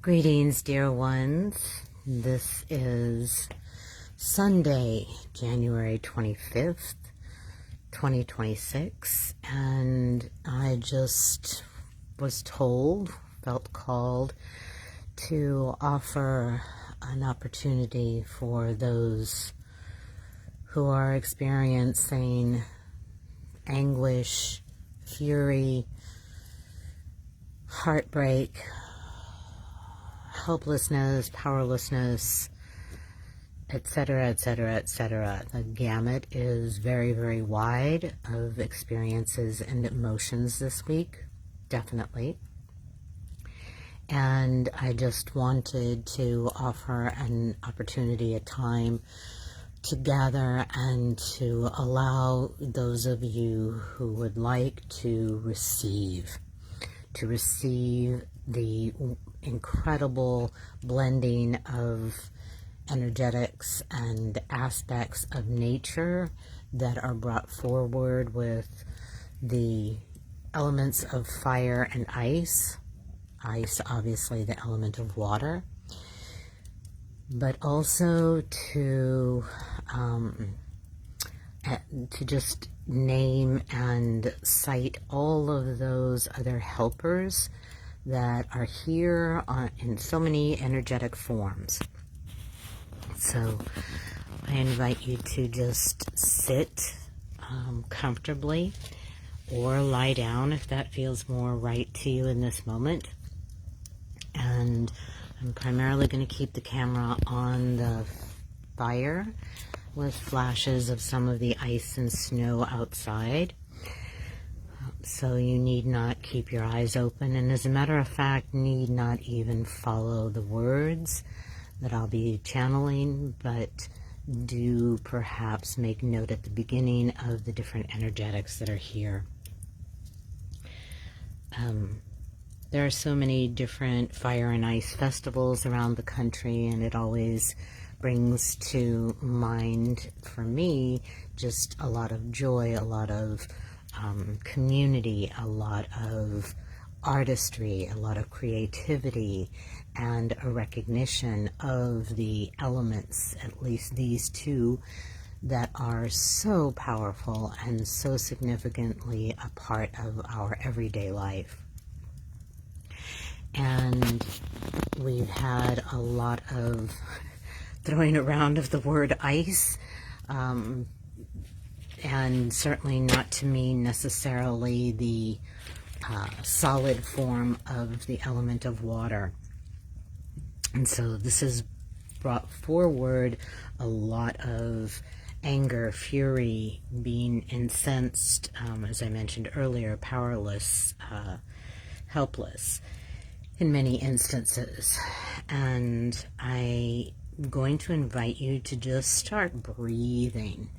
Greetings, dear ones. This is Sunday, January 25th, 2026, and I just was felt called to offer an opportunity for those who are experiencing anguish, fury, heartbreak, helplessness, powerlessness, etc., etc., etc. The gamut is very, very wide of experiences and emotions this week, definitely. And I just wanted to offer an opportunity, a time to gather and to allow those of you who would like to receive the incredible blending of energetics and aspects of nature that are brought forward with the elements of fire and ice. Ice, obviously, the element of water, but also to just name and cite all of those other helpers that are here in so many energetic forms. So I invite you to just sit comfortably or lie down if that feels more right to you in this moment. And I'm primarily going to keep the camera on the fire with flashes of some of the ice and snow outside. So you need not keep your eyes open, and as a matter of fact, need not even follow the words that I'll be channeling, but do perhaps make note at the beginning of the different energetics that are here. There are so many different fire and ice festivals around the country, and it always brings to mind, for me, just a lot of joy, a lot of community, a lot of artistry, a lot of creativity, and a recognition of the elements, at least these two, that are so powerful and so significantly a part of our everyday life. And we've had a lot of throwing around of the word ice, and certainly not to mean necessarily the solid form of the element of water. And so this has brought forward a lot of anger, fury, being incensed, as I mentioned earlier, powerless, helpless in many instances. And I'm going to invite you to just start breathing.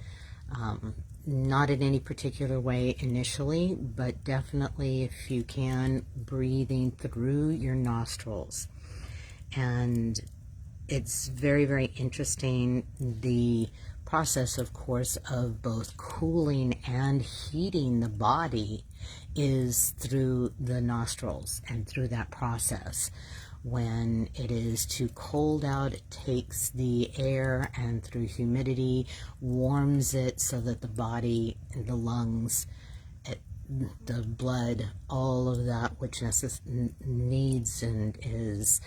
Not in any particular way initially, but definitely, if you can, breathing through your nostrils. And it's very, very interesting, the process, of course, of both cooling and heating the body is through the nostrils, and through that process. When it is too cold out, it takes the air and through humidity warms it so that the body, the lungs, the blood, all of that which needs and is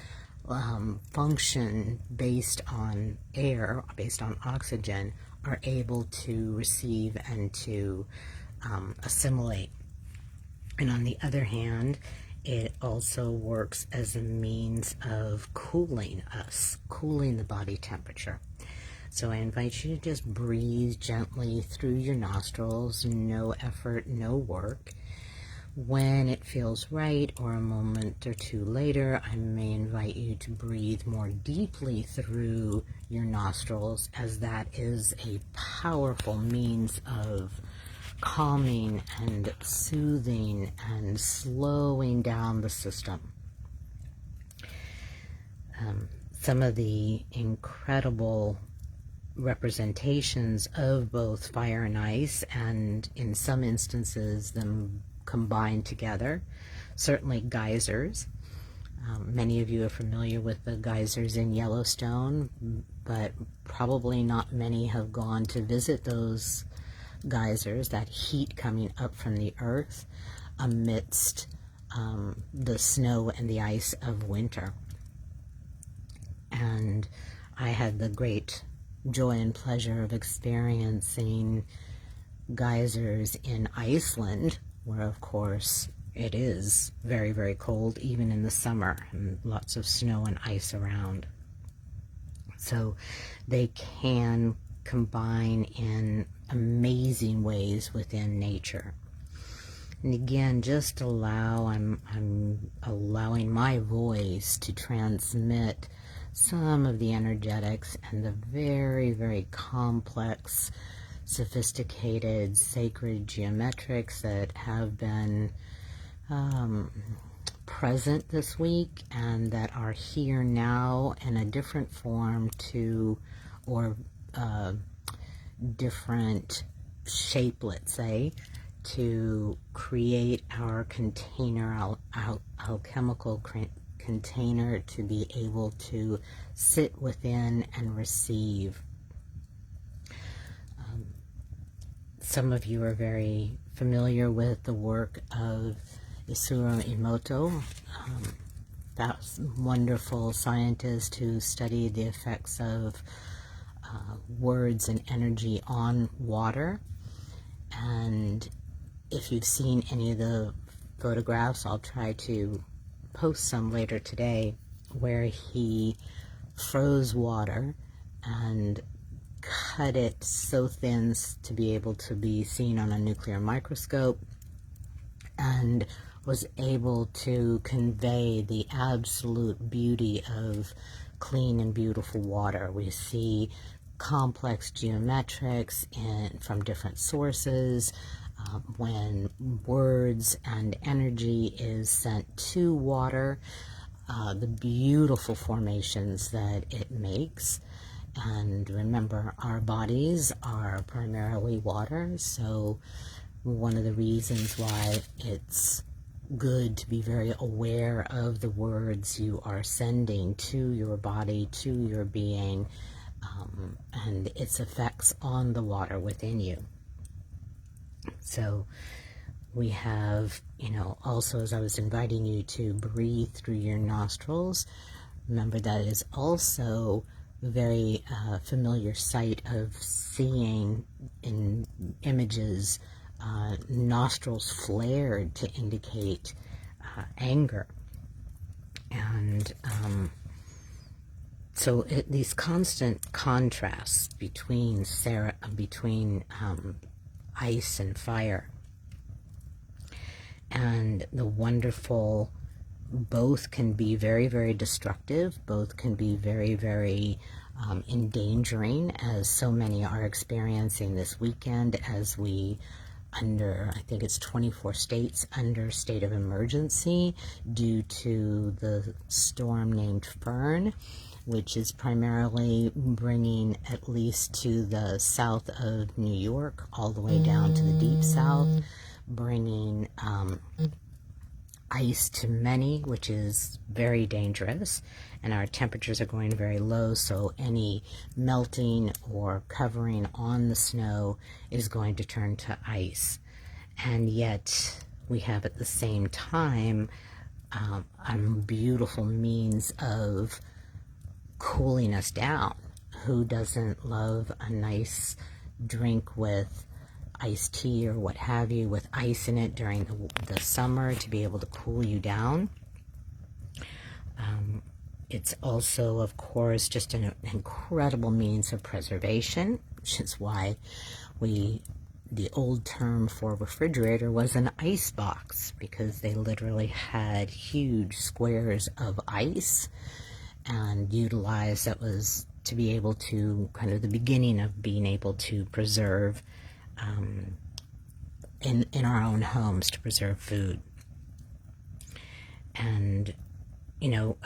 function based on air, based on oxygen, are able to receive and to assimilate. And on the other hand, it also works as a means of cooling us, cooling the body temperature. So I invite you to just breathe gently through your nostrils, no effort, no work. When it feels right, or a moment or two later, I may invite you to breathe more deeply through your nostrils, as that is a powerful means of calming and soothing and slowing down the system. Some of the incredible representations of both fire and ice, and in some instances them combined together, certainly geysers, Many of you are familiar with the geysers in Yellowstone, but probably not many have gone to visit those geysers, that heat coming up from the earth amidst the snow and the ice of winter. And I had the great joy and pleasure of experiencing geysers in Iceland, where of course it is very, very cold even in the summer, and lots of snow and ice around. So they can combine in amazing ways within nature. And again, just I'm allowing my voice to transmit some of the energetics and the very, very complex, sophisticated, sacred geometrics that have been present this week and that are here now in a different form or different shape, let's say, to create our container, alchemical container, to be able to sit within and receive. Some of you are very familiar with the work of Isuro Imoto, that wonderful scientist who studied the effects of words and energy on water. And if you've seen any of the photographs, I'll try to post some later today, where he froze water and cut it so thin to be able to be seen on a nuclear microscope, and was able to convey the absolute beauty of clean and beautiful water. We see complex geometrics from different sources. When words and energy is sent to water, the beautiful formations that it makes. And remember, our bodies are primarily water, so one of the reasons why it's good to be very aware of the words you are sending to your body, to your being, and its effects on the water within you. So we have, also, as I was inviting you to breathe through your nostrils, remember that is also a very familiar sight of seeing in images, nostrils flared to indicate anger. And so these constant contrasts between ice and fire, and the wonderful, both can be very, very destructive, both can be very, very endangering, as so many are experiencing this weekend, as we I think it's 24 states under state of emergency due to the storm named Fern, which is primarily bringing, at least to the south of New York, all the way down to the deep south, bringing ice to many, which is very dangerous, and our temperatures are going very low, so any melting or covering on the snow is going to turn to ice. And yet we have at the same time a beautiful means of cooling us down. Who doesn't love a nice drink with iced tea or what have you with ice in it during the summer to be able to cool you down? It's also, of course, just an incredible means of preservation, which is why the old term for refrigerator was an ice box, because they literally had huge squares of ice and utilized that was to be able to, kind of the beginning of being able to preserve in our own homes, to preserve food. And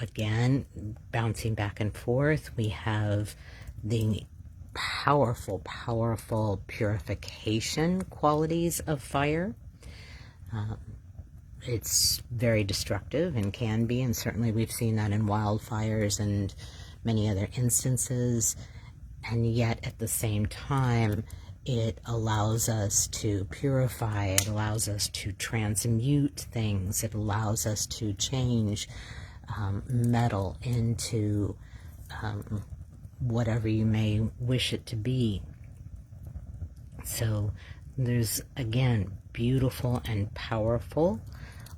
again, bouncing back and forth, we have the powerful, powerful purification qualities of fire. it's very destructive and can be, and certainly we've seen that in wildfires and many other instances. And yet at the same time, it allows us to purify, it allows us to transmute things, it allows us to change metal into whatever you may wish it to be. So there's, again, beautiful and powerful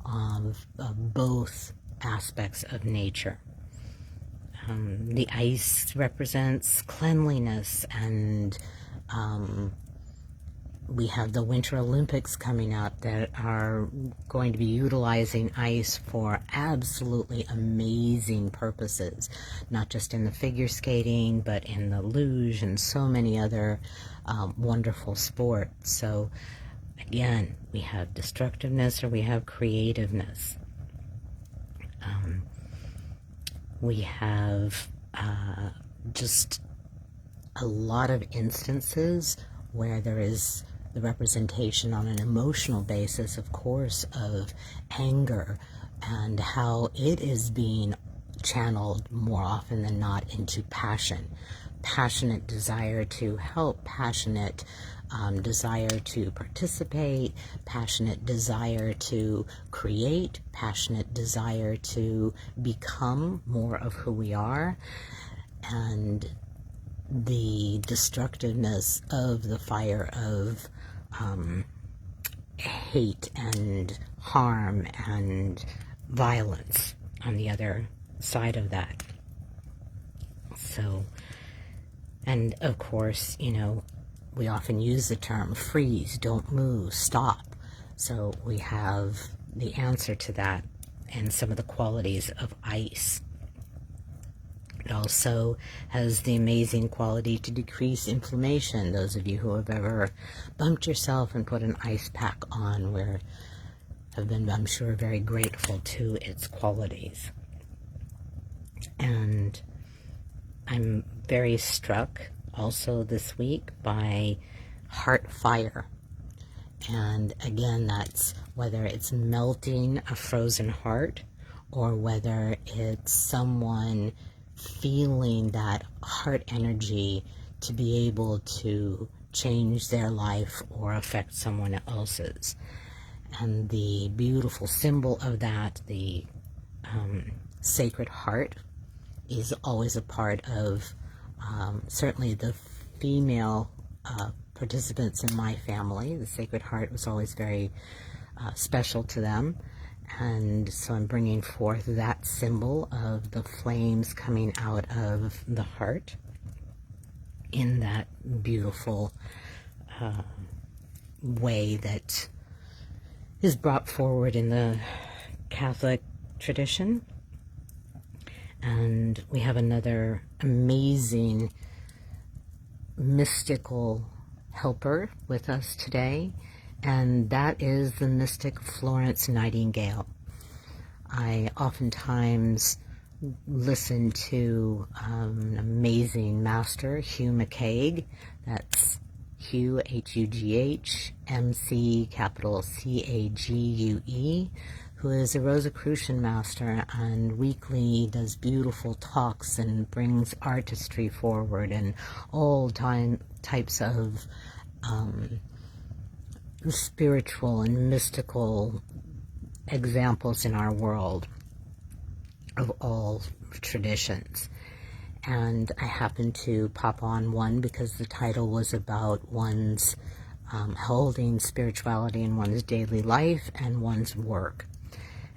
of both aspects of nature. The ice represents cleanliness, and we have the Winter Olympics coming up that are going to be utilizing ice for absolutely amazing purposes, not just in the figure skating, but in the luge and so many other wonderful sports. So again, we have destructiveness or we have creativeness. We have just a lot of instances where there is the representation on an emotional basis, of course, of anger and how it is being channeled more often than not into passion. Passionate desire to help, passionate desire to participate, passionate desire to create, passionate desire to become more of who we are, and the destructiveness of the fire of hate and harm and violence on the other side of that. So, and of course, you know, we often use the term freeze, don't move, stop. So we have the answer to that and some of the qualities of ice. It also has the amazing quality to decrease inflammation. Those of you who have ever bumped yourself and put an ice pack on have been, I'm sure, very grateful to its qualities. And I'm very struck also this week by heart fire. And again, that's whether it's melting a frozen heart or whether it's someone feeling that heart energy to be able to change their life or affect someone else's. And the beautiful symbol of that, the Sacred Heart, is always a part of certainly the female participants in my family. The Sacred Heart was always very special to them. And so I'm bringing forth that symbol of the flames coming out of the heart in that beautiful way that is brought forward in the Catholic tradition. And we have another amazing mystical helper with us today, and that is the mystic Florence Nightingale. I oftentimes listen to an amazing master, Hugh McCaig. That's Hugh, H-U-G-H, M-C, capital C-A-G-U-E, who is a Rosicrucian master and weekly does beautiful talks and brings artistry forward and all types of spiritual and mystical examples in our world of all traditions. And I happened to pop on one because the title was about one's holding spirituality in one's daily life and one's work.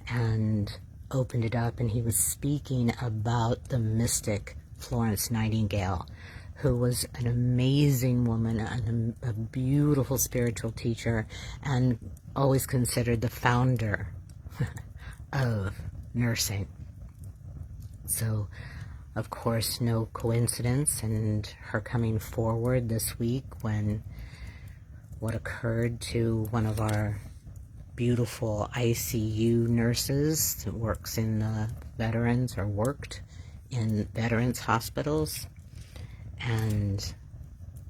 And opened it up, and he was speaking about the mystic Florence Nightingale, who was an amazing woman and a beautiful spiritual teacher, and always considered the founder of nursing. So, of course, no coincidence, and her coming forward this week when what occurred to one of our beautiful ICU nurses that works in the veterans, or worked in veterans hospitals, and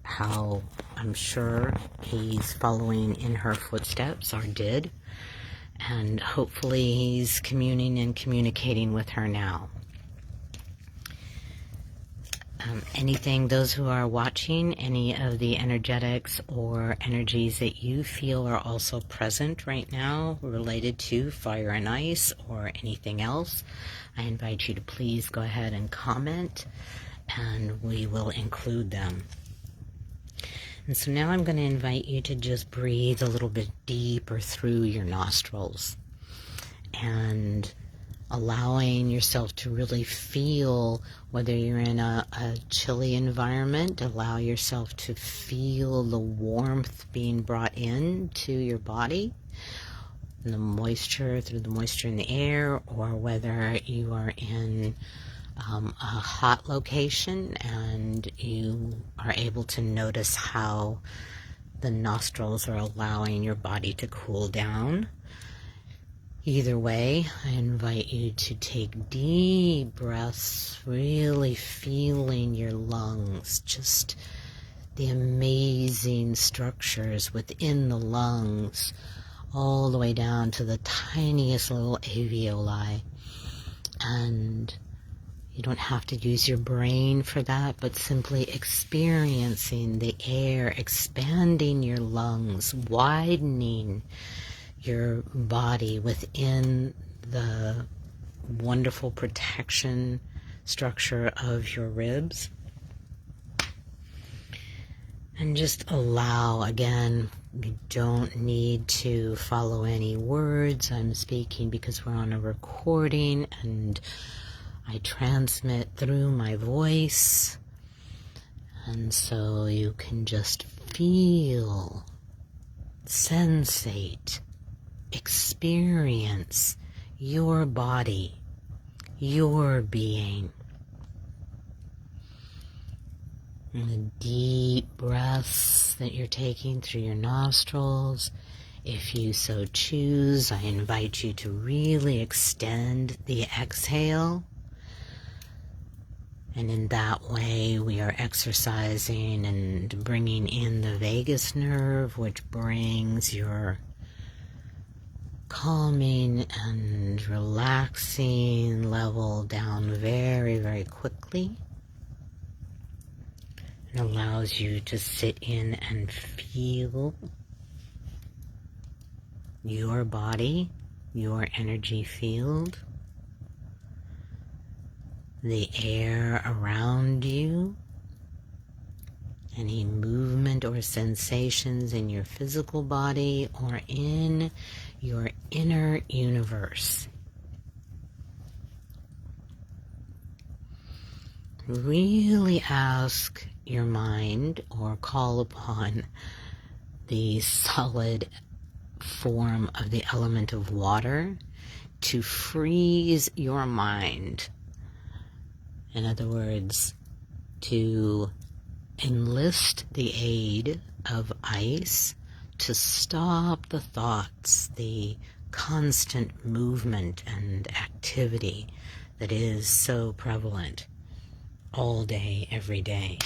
how I'm sure he's following in her footsteps, or did, and hopefully he's communing and communicating with her now. Those who are watching, any of the energetics or energies that you feel are also present right now related to fire and ice or anything else, I invite you to please go ahead and comment, and we will include them. And so now I'm going to invite you to just breathe a little bit deeper through your nostrils and allowing yourself to really feel, whether you're in a chilly environment, allow yourself to feel the warmth being brought in to your body, and the moisture, through the moisture in the air, or whether you are in a hot location and you are able to notice how the nostrils are allowing your body to cool down. Either way, I invite you to take deep breaths, really feeling your lungs, just the amazing structures within the lungs, all the way down to the tiniest little alveoli. And you don't have to use your brain for that, but simply experiencing the air, expanding your lungs, widening your body within the wonderful protection structure of your ribs. And just allow, again, you don't need to follow any words. I'm speaking because we're on a recording and I transmit through my voice. And so you can just feel, sensate, experience your body, your being. And the deep breaths that you're taking through your nostrils, if you so choose, I invite you to really extend the exhale. And in that way, we are exercising and bringing in the vagus nerve, which brings your calming and relaxing level down very, very quickly, and allows you to sit in and feel your body, your energy field, the air around you, any movement or sensations in your physical body or in your inner universe. Really ask your mind, or call upon the solid form of the element of water, to freeze your mind. In other words, to enlist the aid of ice to stop the thoughts, the constant movement and activity that is so prevalent all day, every day.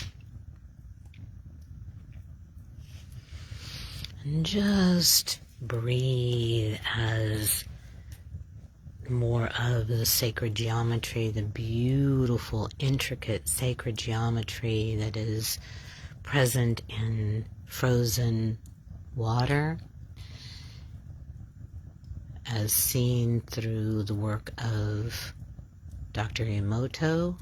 And just breathe as more of the sacred geometry, the beautiful, intricate sacred geometry that is present in frozen water, as seen through the work of Dr. Emoto,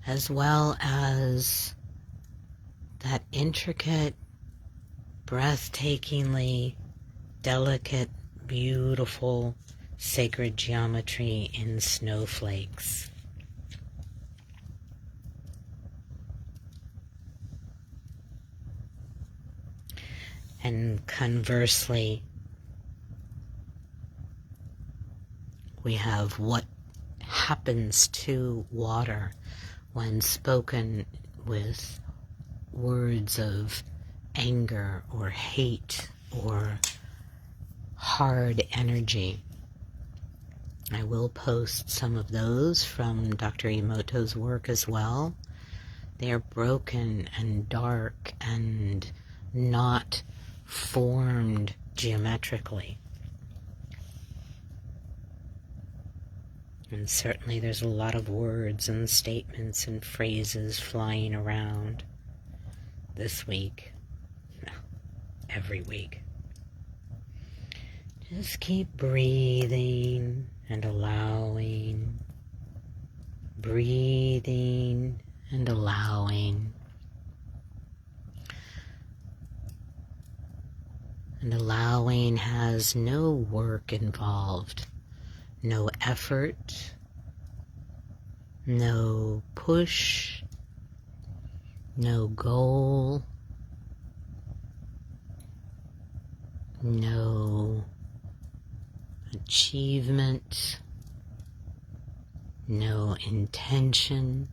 as well as that intricate, breathtakingly delicate, beautiful sacred geometry in snowflakes. And conversely, we have what happens to water when spoken with words of anger or hate or hard energy. I will post some of those from Dr. Emoto's work as well. They are broken and dark and not formed geometrically. And certainly there's a lot of words and statements and phrases flying around this week. Every week. Just keep breathing and allowing. Breathing and allowing. And allowing has no work involved, no effort, no push, no goal, no achievement, no intention.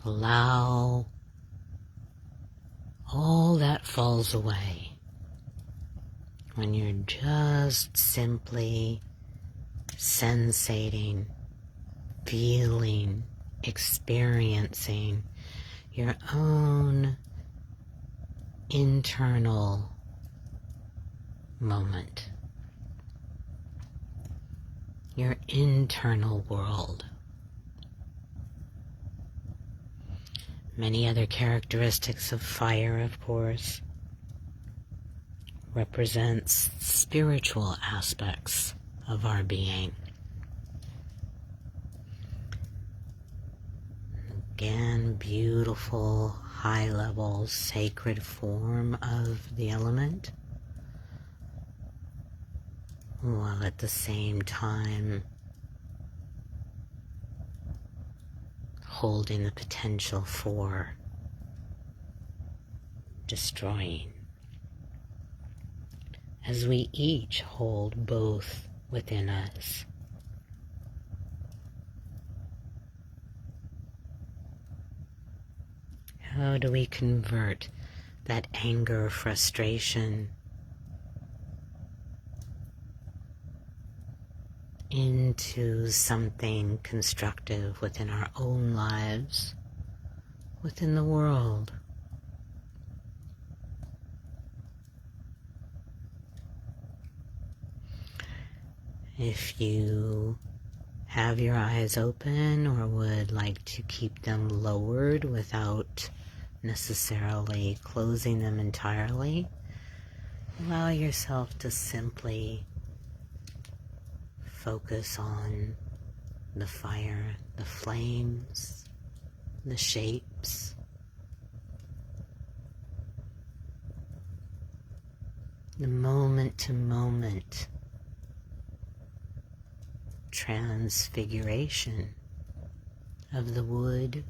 Allow all that falls away when you're just simply sensating, feeling, experiencing your own internal moment, your internal world. Many other characteristics of fire, of course, represents spiritual aspects of our being. Again, beautiful, high-level, sacred form of the element, while at the same time holding the potential for destroying, as we each hold both within us. How do we convert that anger, frustration into something constructive within our own lives, within the world? If you have your eyes open or would like to keep them lowered without necessarily closing them entirely, allow yourself to simply focus on the fire, the flames, the shapes, the moment-to-moment transfiguration of the wood,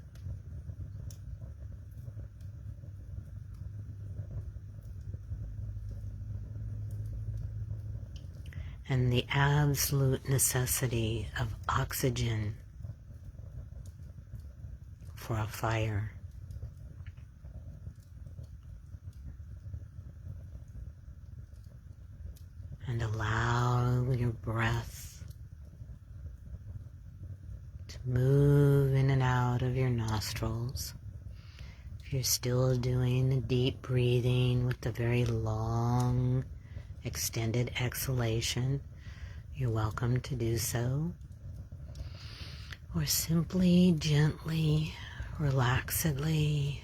and the absolute necessity of oxygen for a fire. And allow your breath to move in and out of your nostrils. If you're still doing the deep breathing with the very long extended exhalation, you're welcome to do so. Or simply, gently, relaxedly,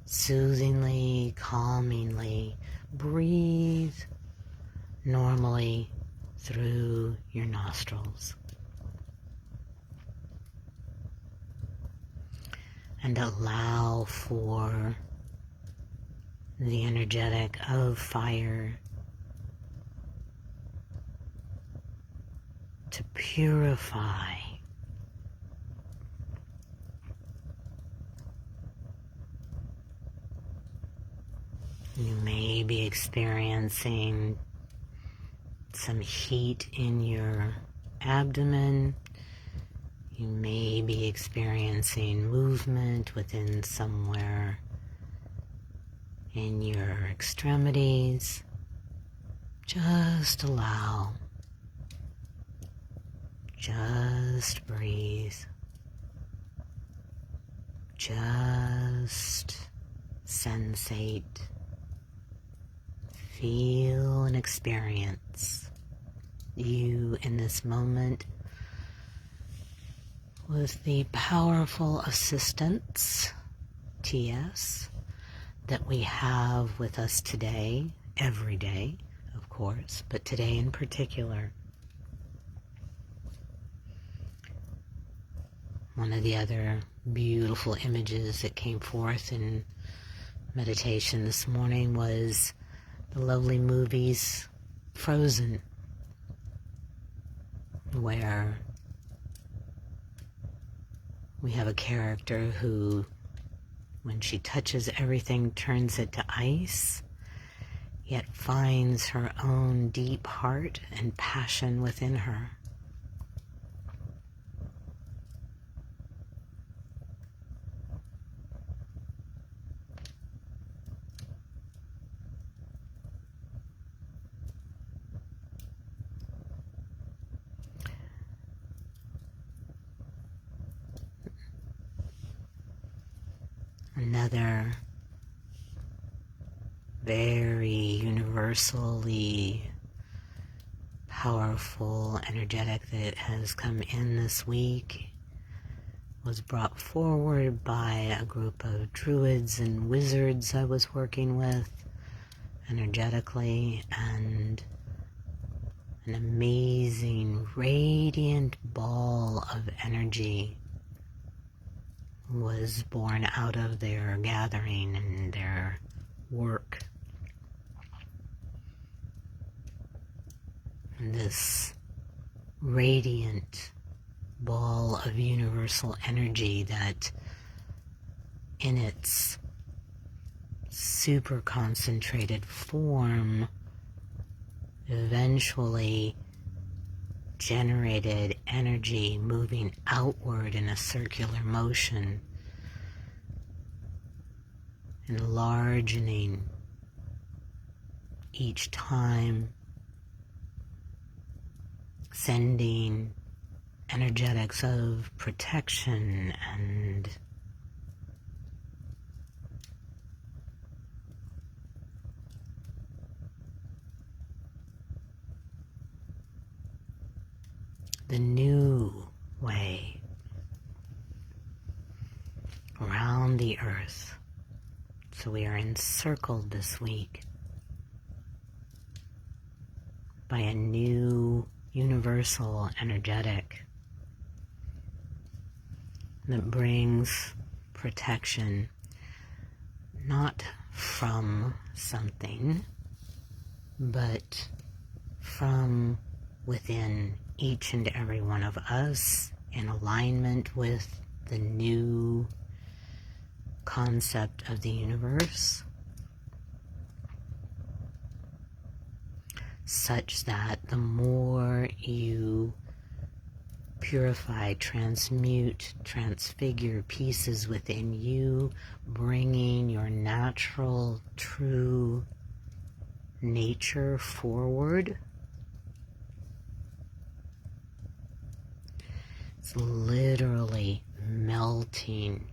soothingly, calmingly breathe normally through your nostrils. And allow for the energetic of fire to purify you. May be experiencing some heat in your abdomen. You may be experiencing movement within somewhere in your extremities. Just allow. Just breathe. Just sensate. Feel and experience you in this moment with the powerful assistance, TS, that we have with us today, every day, of course, but today in particular. One of the other beautiful images that came forth in meditation this morning was the lovely movies Frozen, where we have a character who, when she touches everything, turns it to ice, yet finds her own deep heart and passion within her. Another very universally powerful energetic that has come in this week was brought forward by a group of druids and wizards I was working with energetically, and an amazing radiant ball of energy was born out of their gathering and their work. And this radiant ball of universal energy that in its super concentrated form eventually generated energy moving outward in a circular motion, enlarging each time, sending energetics of protection and the new way around the earth. So we are encircled this week by a new universal energetic that brings protection, not from something, but from within each and every one of us, in alignment with the new concept of the universe, such that the more you purify, transmute, transfigure pieces within you, bringing your natural, true nature forward, it's literally melting,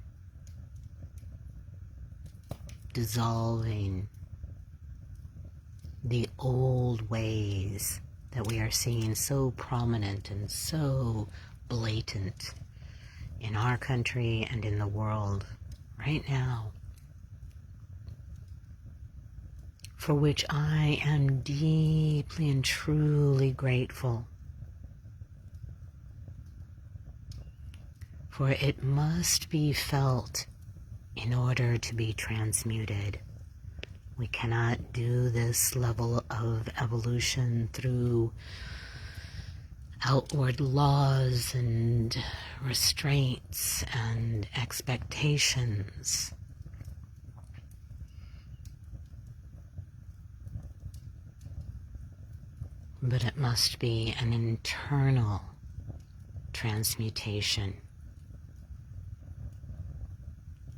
dissolving the old ways that we are seeing so prominent and so blatant in our country and in the world right now, for which I am deeply and truly grateful. For it must be felt in order to be transmuted. We cannot do this level of evolution through outward laws and restraints and expectations. But it must be an internal transmutation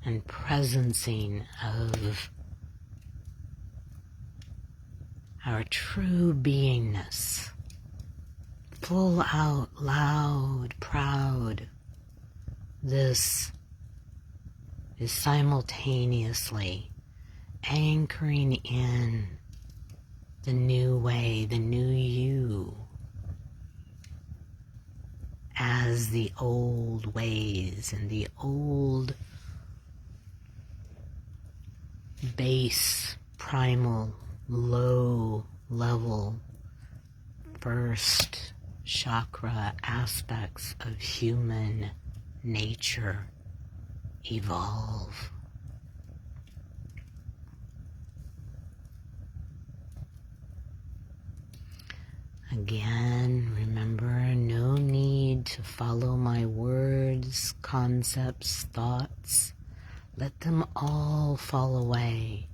and presencing of our true beingness, full out, loud, proud. This is simultaneously anchoring in the new way, the new you, as the old ways and the old base, primal, low level, first chakra aspects of human nature evolve. Again, remember, no need to follow my words, concepts, thoughts. Let them all fall away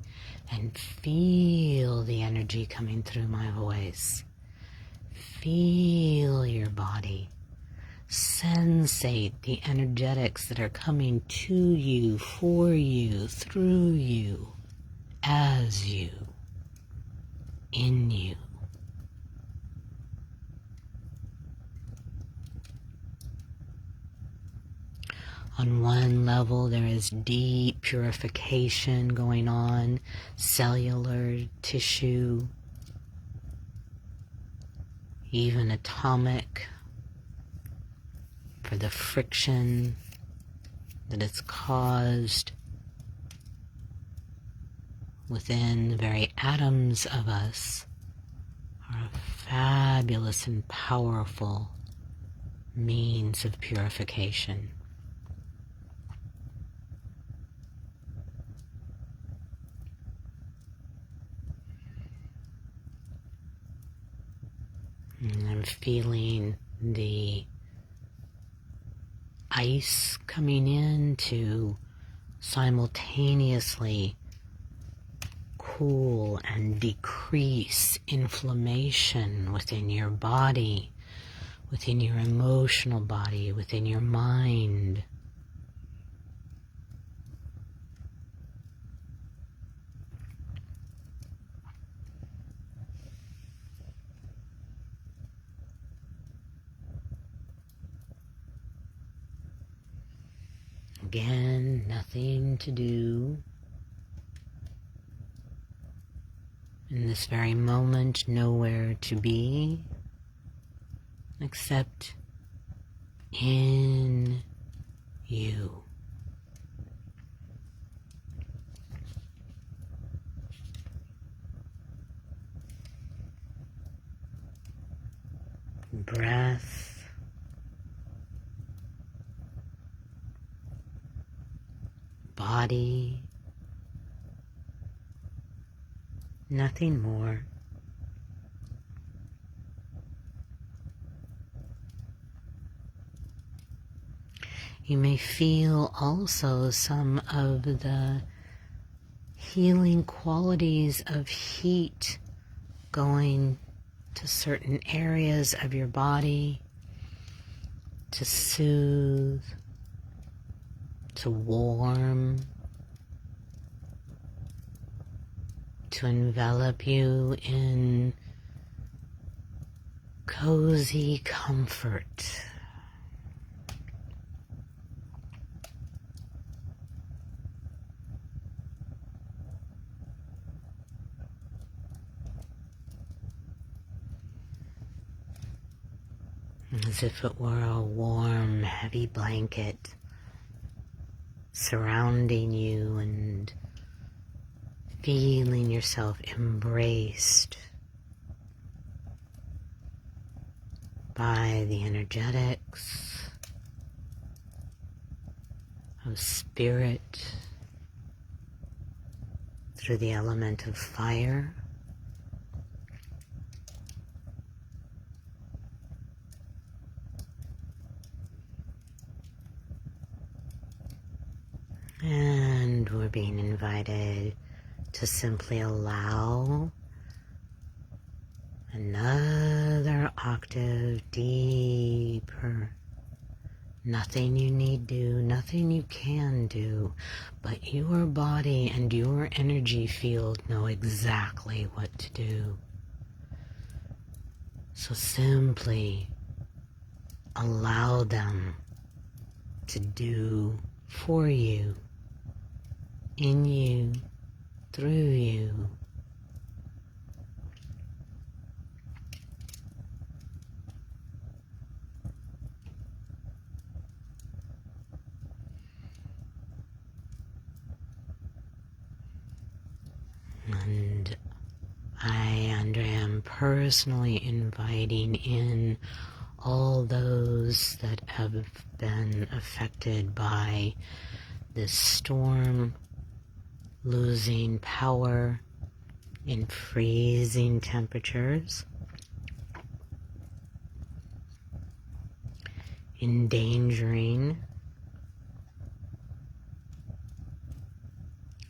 and feel the energy coming through my voice. Feel your body. Sensate the energetics that are coming to you, for you, through you, as you, in you. On one level, there is deep purification going on, cellular, tissue, even atomic, for the friction that it's caused within the very atoms of us are a fabulous and powerful means of purification. And I'm feeling the ice coming in to simultaneously cool and decrease inflammation within your body, within your emotional body, within your mind. Again, nothing to do. In this very moment, nowhere to be except in you. Breath, body, nothing more. You may feel also some of the healing qualities of heat going to certain areas of your body to soothe, to warm, to envelop you in cozy comfort. As if it were a warm, heavy blanket surrounding you and feeling yourself embraced by the energetics of spirit through the element of fire. And we're being invited to simply allow another octave deeper. Nothing you need do, nothing you can do, but your body and your energy field know exactly what to do. So simply allow them to do for you, in you, through you. personally inviting in all those that have been affected by this storm, losing power in freezing temperatures, endangering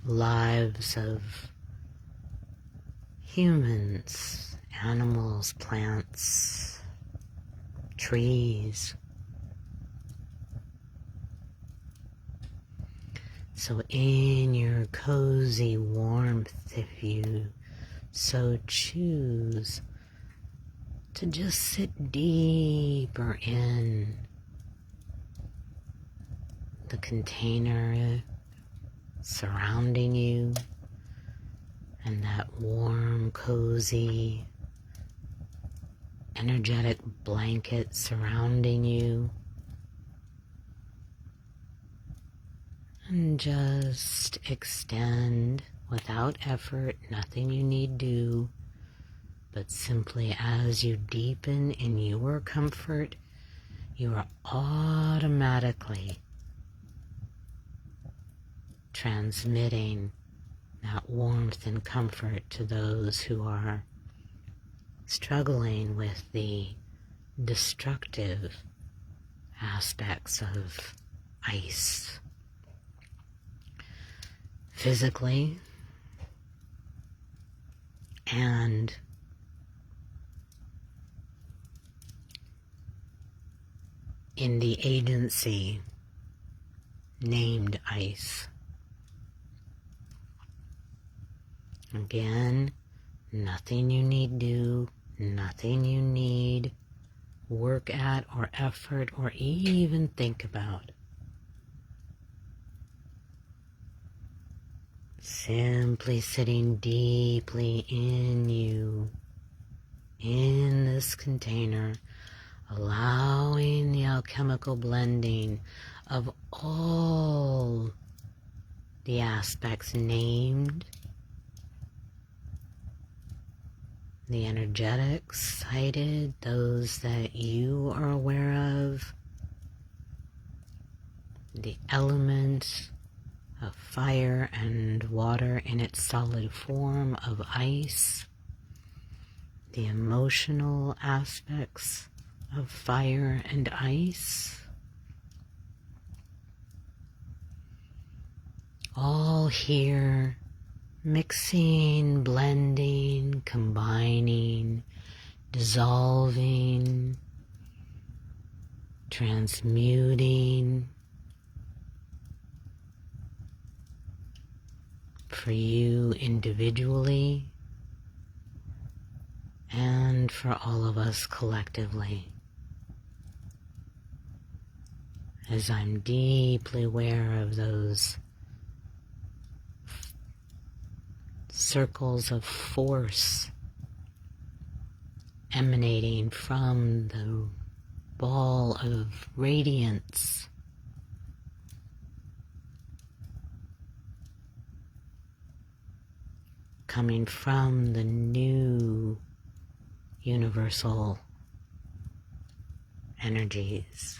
lives of humans, animals, plants, trees. So in your cozy warmth, if you so choose, to just sit deeper in the container surrounding you, and that warm, cozy, energetic blanket surrounding you. And just extend without effort, nothing you need do, but simply as you deepen in your comfort, you are automatically transmitting that warmth and comfort to those who are struggling with the destructive aspects of ice. Physically and in the agency named ice. Again, nothing you need do, nothing you need work at or effort or even think about. Simply sitting deeply in you, in this container, allowing the alchemical blending of all the aspects named, the energetics cited, those that you are aware of, the element of fire and water in its solid form of ice, the emotional aspects of fire and ice, all here, mixing, blending, combining, dissolving, transmuting, for you individually and for all of us collectively. As I'm deeply aware of those circles of force emanating from the ball of radiance, coming from the new universal energies.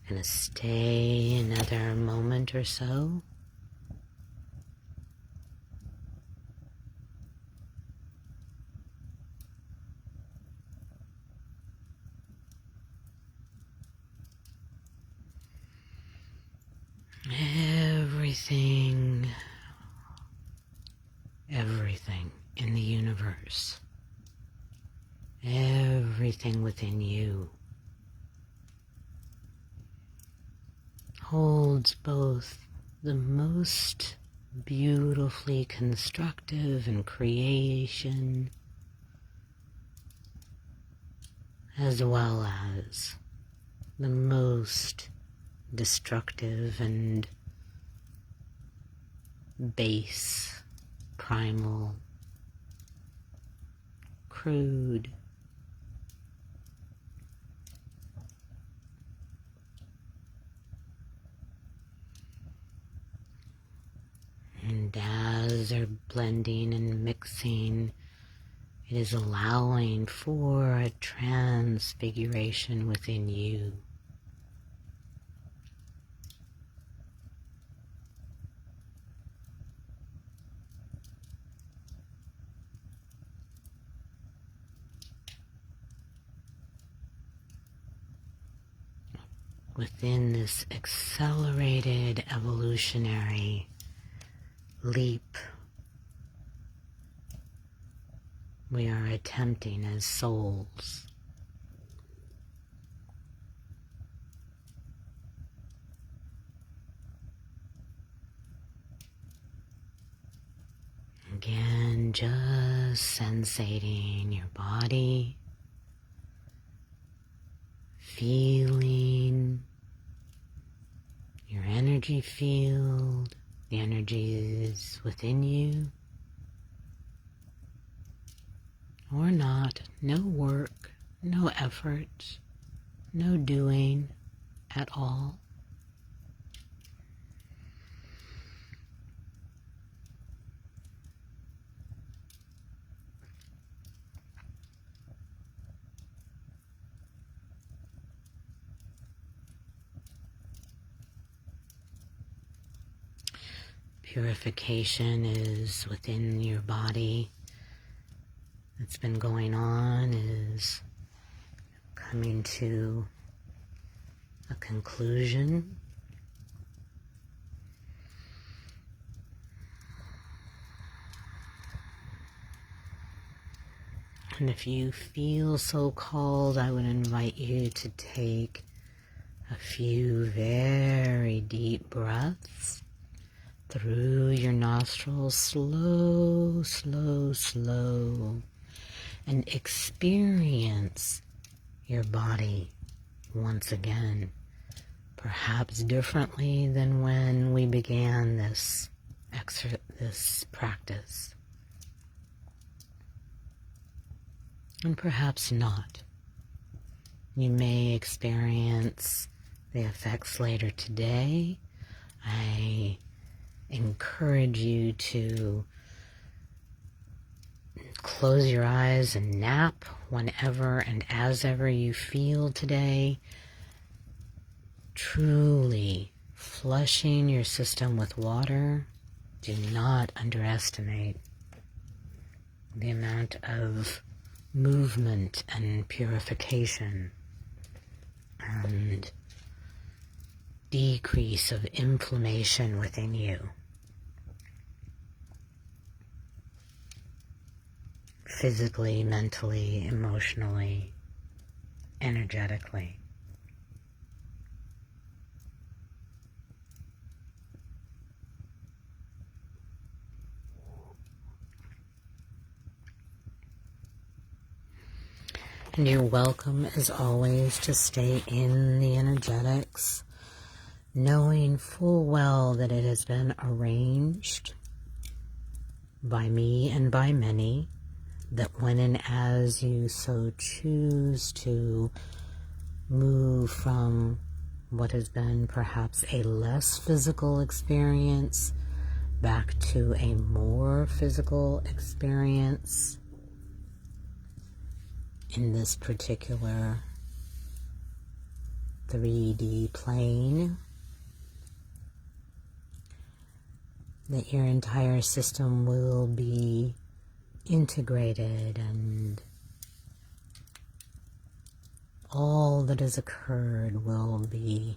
Gonna stay another moment or so. Everything in the universe, everything within you holds both the most beautifully constructive and creation, as well as the most destructive and base, primal, crude, and blending and mixing. It is allowing for a transfiguration within you. Within this accelerated evolutionary leap, we are attempting as souls again, just sensating your body, feeling your energy field, the energy is within you or not. No work, no effort, no doing at all. Purification is within your body. It's been going on, is coming to a conclusion. And if you feel so called, I would invite you to take a few very deep breaths through your nostrils, slow, slow, slow, and experience your body once again, perhaps differently than when we began this practice, and perhaps not. You may experience the effects later today. I encourage you to close your eyes and nap whenever and as ever you feel today. Truly flushing your system with water. Do not underestimate the amount of movement and purification and decrease of inflammation within you. Physically, mentally, emotionally, energetically. And you're welcome, as always, to stay in the energetics, knowing full well that it has been arranged by me and by many, that when and as you so choose to move from what has been perhaps a less physical experience back to a more physical experience in this particular 3D plane, that your entire system will be integrated and all that has occurred will be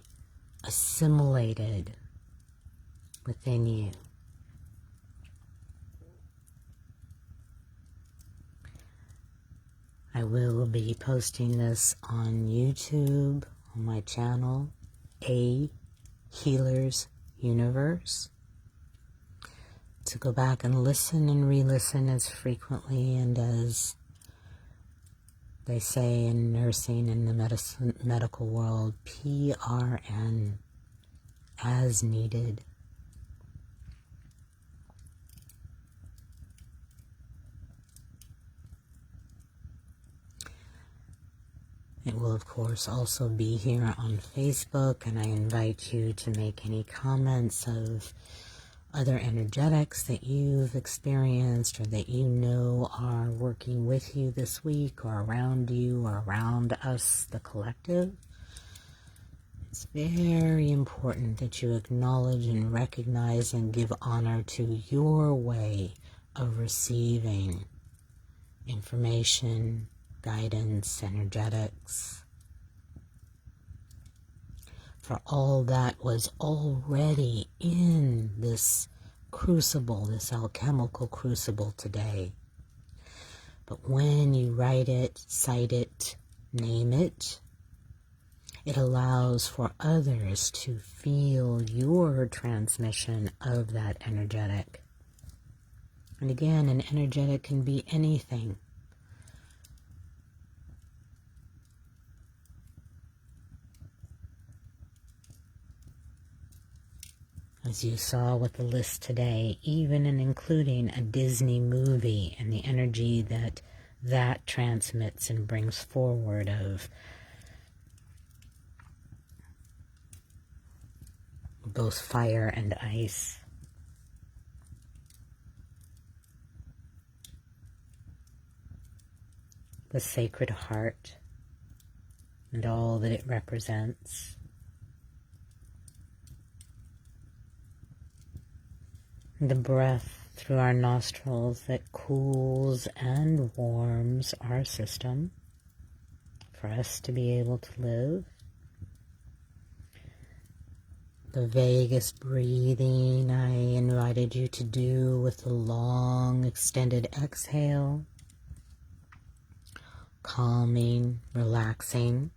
assimilated within you. I will be posting this on YouTube, on my channel, A Healer's Universe, to go back and listen and re-listen as frequently and as they say in nursing and the medical world, PRN, as needed. It will, of course, also be here on Facebook, and I invite you to make any comments of other energetics that you've experienced or that you know are working with you this week or around you or around us, the collective. It's very important that you acknowledge and recognize and give honor to your way of receiving information, guidance, energetics. For all that was already in this crucible, this alchemical crucible today. But when you write it, cite it, name it, it allows for others to feel your transmission of that energetic. And again, an energetic can be anything. As you saw with the list today, even and including a Disney movie and the energy that that transmits and brings forward of both fire and ice. The Sacred Heart and all that it represents. The breath through our nostrils that cools and warms our system for us to be able to live. The vagus breathing I invited you to do with the long extended exhale, calming, relaxing.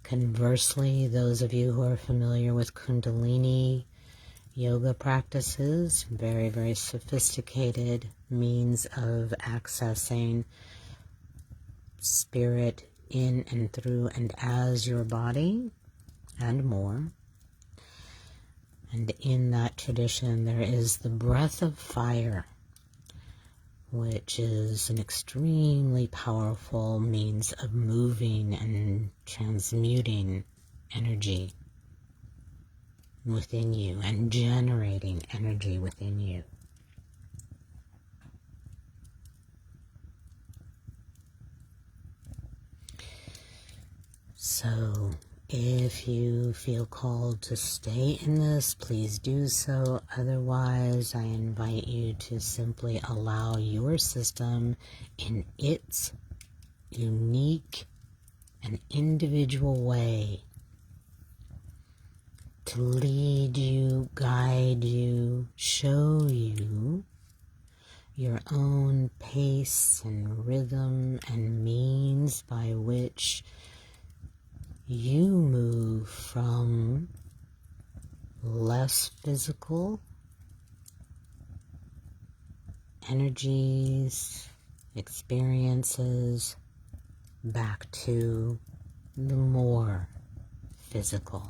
Conversely, those of you who are familiar with Kundalini yoga practices, very, very sophisticated means of accessing spirit in and through and as your body and more. And in that tradition, there is the breath of fire, which is an extremely powerful means of moving and transmuting energy within you and generating energy within you. So, if you feel called to stay in this, please do so. Otherwise, I invite you to simply allow your system in its unique and individual way to lead you, guide you, show you your own pace and rhythm and means by which you move from less physical energies, experiences, back to the more physical,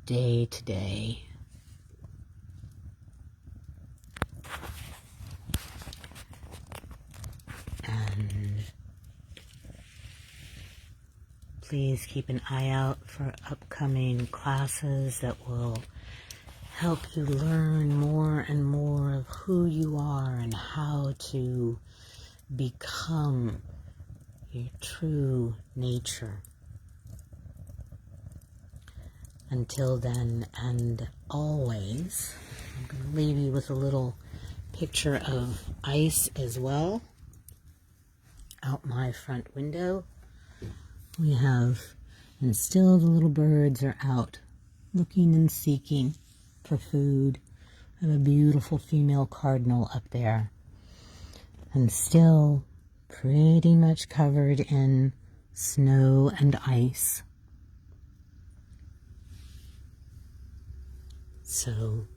day to day. And please keep an eye out for upcoming classes that will help you learn more and more of who you are and how to become your true nature. Until then and always, I'm going to leave you with a little picture of ice as well. Out my front window, we have, and still the little birds are out looking and seeking for food. I have a beautiful female cardinal up there, and still pretty much covered in snow and ice. So,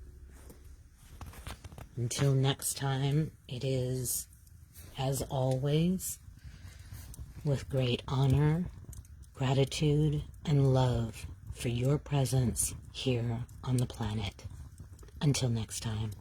until next time, it is, as always, with great honor, gratitude, and love for your presence here on the planet. Until next time.